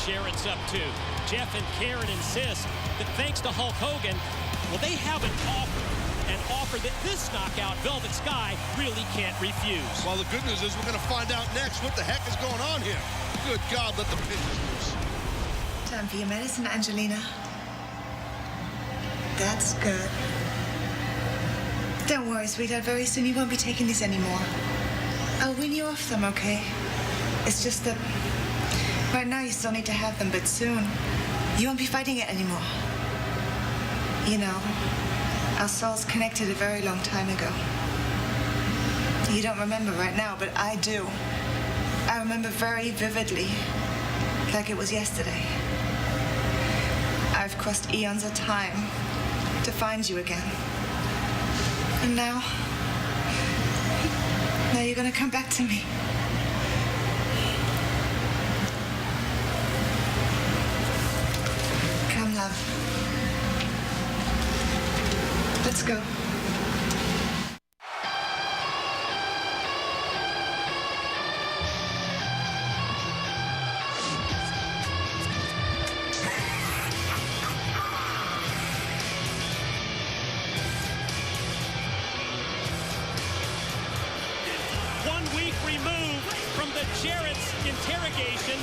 Jarrett's up to. Jeff and Karen insist that thanks to Hulk Hogan, well, they have an offer that this knockout Velvet Sky really can't refuse. Well, the good news is we're going to find out next what the heck is going on here. Good God, let the pitches loose. Time for your medicine, Angelina. That's good. Don't worry, sweetheart. Very soon you won't be taking these anymore. I'll wean you off them, okay? It's just that right now you still need to have them, but soon you won't be fighting it anymore. You know, our souls connected a very long time ago. You don't remember right now, but I do. I remember very vividly, like it was yesterday. I've crossed eons of time to find you again. And now you're gonna come back to me. Come, love. Let's go. Jarrett's interrogation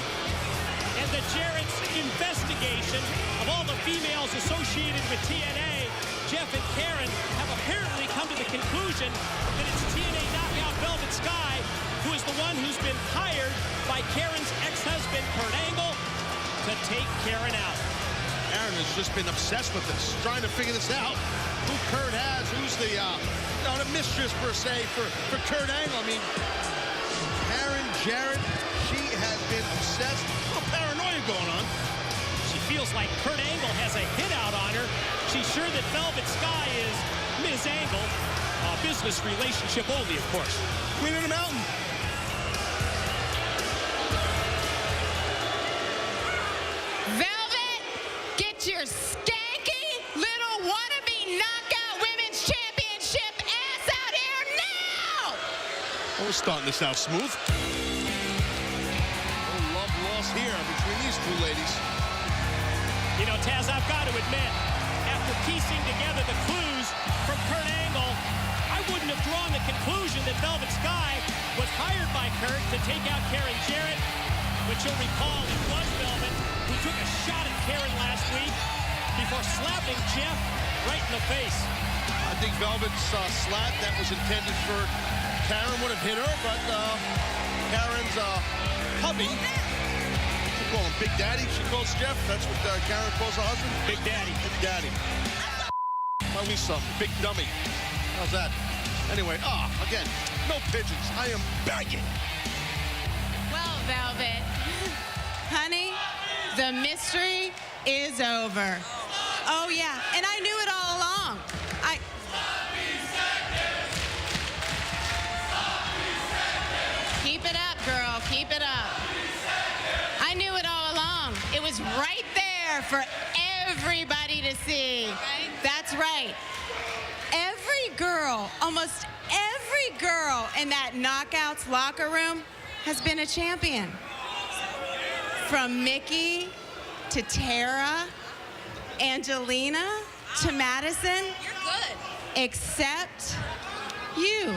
and the Jarrett's investigation of all the females associated with TNA, Jeff and Karen have apparently come to the conclusion that it's TNA knockout Velvet Sky who is the one who's been hired by Karen's ex-husband, Kurt Angle, to take Karen out. Karen has just been obsessed with this, trying to figure this out. Who Kurt has, who's the mistress, per se, for Kurt Angle. I mean, Karen Jarrett, she has been obsessed. A little paranoia going on. She feels like Kurt Angle has a hit out on her. She's sure that Velvet Sky is Ms. Angle. A business relationship only, of course. Queen of the Mountain. Velvet, get your skanky little wannabe knockout women's championship ass out here now! Well, we're starting this out smooth. Here between these two ladies. You know, Taz, I've got to admit, after piecing together the clues from Kurt Angle, I wouldn't have drawn the conclusion that Velvet Sky was hired by Kurt to take out Karen Jarrett. But you'll recall it was Velvet who took a shot at Karen last week before slapping Jeff right in the face. I think Velvet's slap that was intended for Karen would have hit her, but Karen's hubby, call him Big Daddy, she calls Jeff. That's what Karen calls her husband. Big Daddy. Big Daddy. Tell me something. Big dummy. How's that? Anyway, again, no pigeons. I am begging. Well, Velvet, honey, the mystery is over. Oh, yeah, and I knew it all along. Keep it up, girl. Keep it up. I knew it all along. It was right there for everybody to see. Right? That's right. Every girl, almost every girl in that Knockouts locker room has been a champion. From Mickey to Tara, Angelina to Madison. You're good. Except you.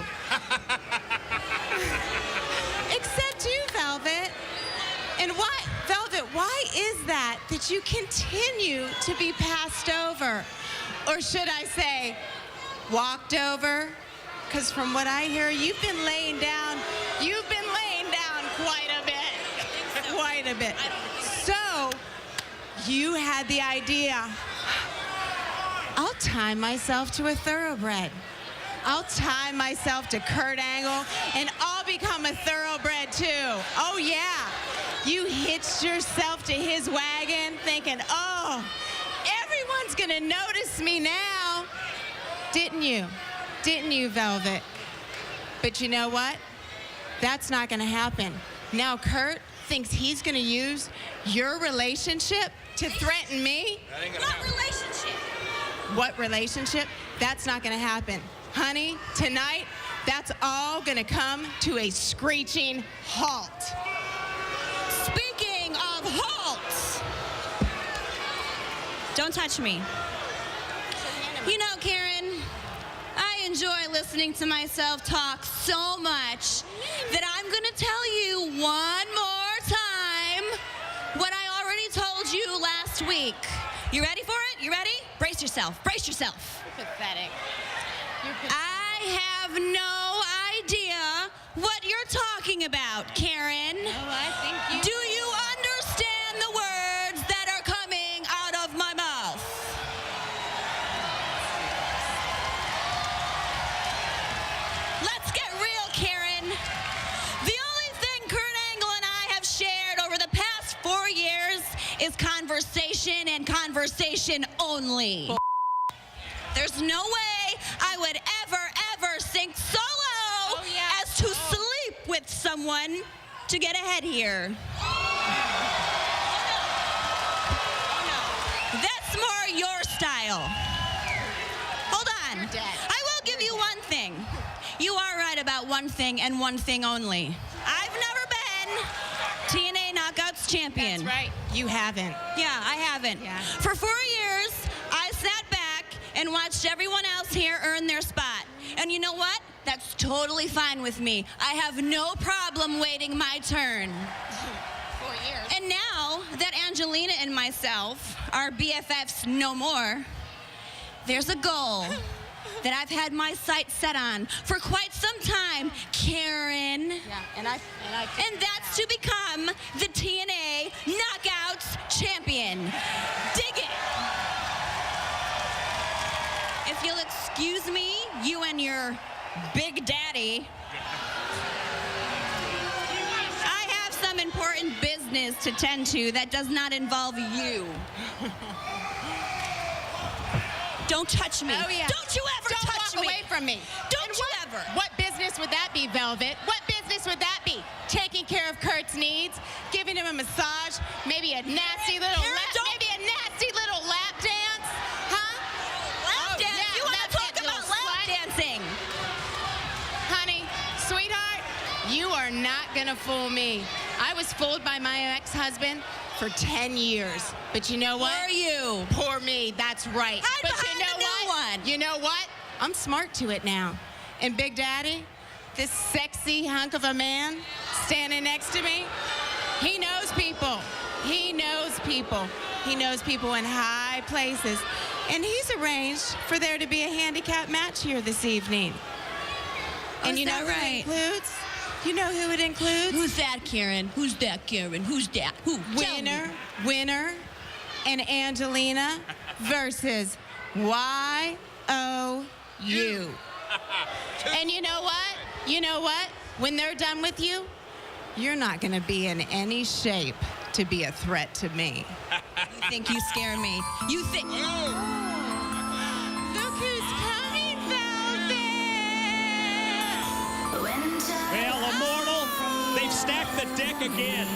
Except you, Velvet. And why, Velvet, why is that you continue to be passed over? Or should I say, walked over? Because from what I hear, you've been laying down quite a bit. Quite a bit. So, you had the idea, I'll tie myself to a thoroughbred. I'll tie myself to Kurt Angle, and I'll become a thoroughbred too. Oh yeah, you hitched yourself to his wagon thinking, oh, everyone's gonna notice me now. Didn't you? Didn't you, Velvet? But you know what? That's not gonna happen. Now Kurt thinks he's gonna use your relationship to threaten me. What relationship? What relationship? That's not gonna happen. Honey, tonight, that's all gonna come to a screeching halt. Speaking of halt, Don't touch me. You know, Karen, I enjoy listening to myself talk so much that I'm going to tell you one more time what I already told you last week. You ready for it? You ready? Brace yourself. Brace yourself. You're pathetic. I have no idea what you're talking about, Karen. Oh, I think you Do you understand the words that are coming out of my mouth? Let's get real, Karen. The only thing Kurt Angle and I have shared over the past 4 years is conversation and conversation only. There's no way I would ever sink so low as to sleep with someone to get ahead here. That's more your style. Hold on. You're dead. I will give you one thing. You are right about one thing and one thing only. I've never been TNA Knockouts champion. That's right. You haven't. Yeah, I haven't. Yeah. For 4 years, I sat back and watched everyone else here earn their spot. And you know what? That's totally fine with me. I have no problem waiting my turn. 4 years. And now that Angelina and myself are BFFs no more, there's a goal that I've had my sights set on for quite some time, Karen. Yeah, and that's to become the TNA Knockouts champion. Dig it. If you'll excuse me, you and your big daddy, I have some important business to tend to that does not involve you. Don't touch me. Oh, yeah. Don't you ever touch me. Don't walk away from me. Don't you ever. What business would that be, Velvet? What business would that be? Taking care of Kurt's needs, giving him a massage, maybe a nasty little Karen, lap dance, huh? Lap dance? yeah, You want lap to talk dance, about little lap slut. dancing? Honey, sweetheart, you are not gonna fool me. I was fooled by my ex-husband for 10 years. But you know what? Were you? Poor me, that's right. Hide But behind you know the new what? one. You know what? I'm smart to it now. And Big Daddy, this sexy hunk of a man standing next to me, he knows people. He knows people. He knows people in high places. And he's arranged for there to be a handicap match here this evening. And you know who it includes? You know who it includes? Who's that, Karen? Who's that, Karen? Who's that? Who? Winner, and Angelina versus Y-O-U. And you know what? You know what? When they're done with you, you're not going to be in any shape to be a threat to me. You think you scare me? You think... Look who's coming, Velvet! Well, Immortal, they've stacked the deck again.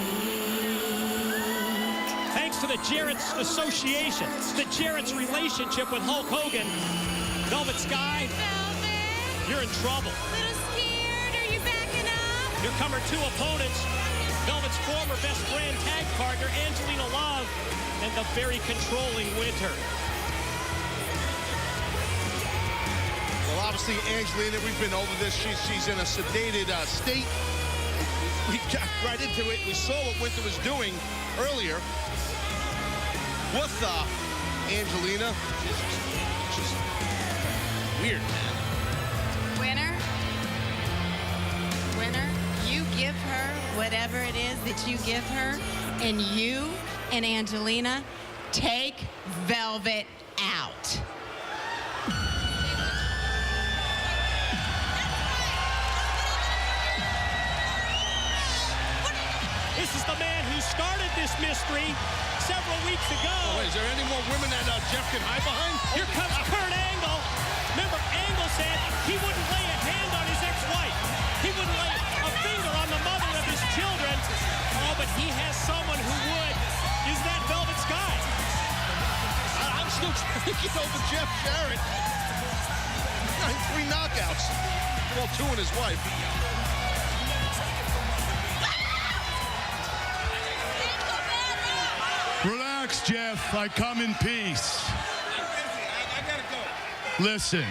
Thanks to the Jarrett's association, the Jarrett's relationship with Hulk Hogan. Velvet Sky, Velvet! you're in trouble. Little scared? Are you backing up? Here come her two opponents. Velvet's former best friend, tag partner, Angelina Love, and the very controlling Winter. Well, obviously, Angelina, we've been over this. She's in a sedated state. We got right into it. We saw what Winter was doing earlier with Angelina. She's weird, man. Winner, you give her whatever it is that you give her, and you and Angelina take Velvet out. This is the man who started this mystery several weeks ago. Oh, wait, is there any more women that Jeff can hide behind? Here comes Kurt Angle. Remember, Angle said he wouldn't lay a hand on his ex-wife. He wouldn't lay a finger on the mother of his children. Oh, but he has someone who would. Is that Velvet Sky? I'm still trying to get over Jeff Jarrett. 3 knockouts. Well, 2 in his wife. Relax, Relax, Jeff. I come in peace. Listen,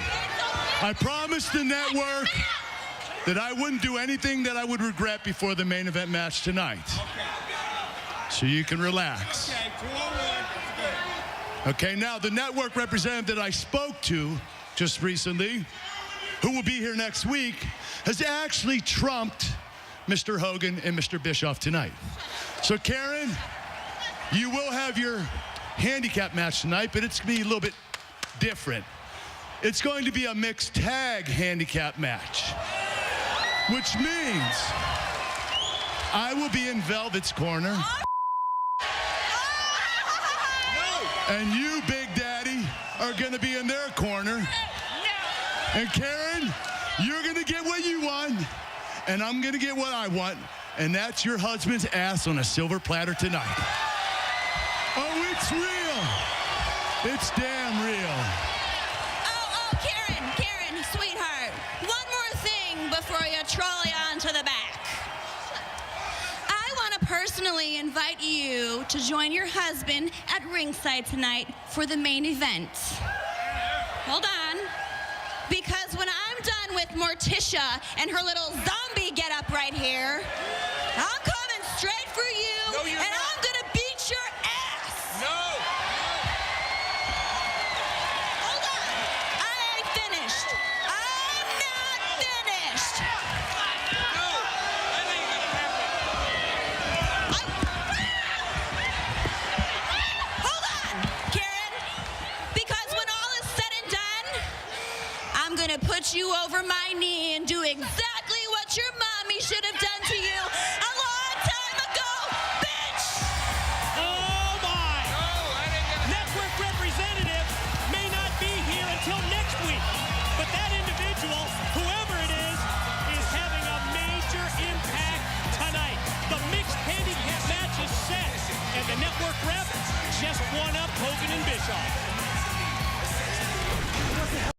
I promised the network that I wouldn't do anything that I would regret before the main event match tonight. So you can relax. Okay, now the network representative that I spoke to just recently, who will be here next week, has actually trumped Mr. Hogan and Mr. Bischoff tonight. So Karen, you will have your handicap match tonight, but it's going to be a little bit different. It's going to be a mixed tag handicap match, which means I will be in Velvet's corner. And you, Big Daddy, are going to be in their corner. And Karen, you're going to get what you want, and I'm going to get what I want, and that's your husband's ass on a silver platter tonight. Oh, it's real. It's damn real. Oh, Karen, sweetheart. One more thing before you trolley on to the back. I want to personally invite you to join your husband at ringside tonight for the main event. Hold on. Because when I'm done with Morticia and her little zombie get-up right here, I'm coming straight for you, and I'm going to beat your ass. No. Hold on. I ain't finished. I'm not finished. No, that ain't gonna happen. Hold on, Karen. Because when all is said and done, I'm going to put you over my knee and do exactly what your mommy should have done to you a long time ago, bitch! Oh, my. Network representative may not be here until next week, but that individual, whoever it is having a major impact tonight. The mixed handicap match is set, and the network rep just won up Hogan and Bischoff.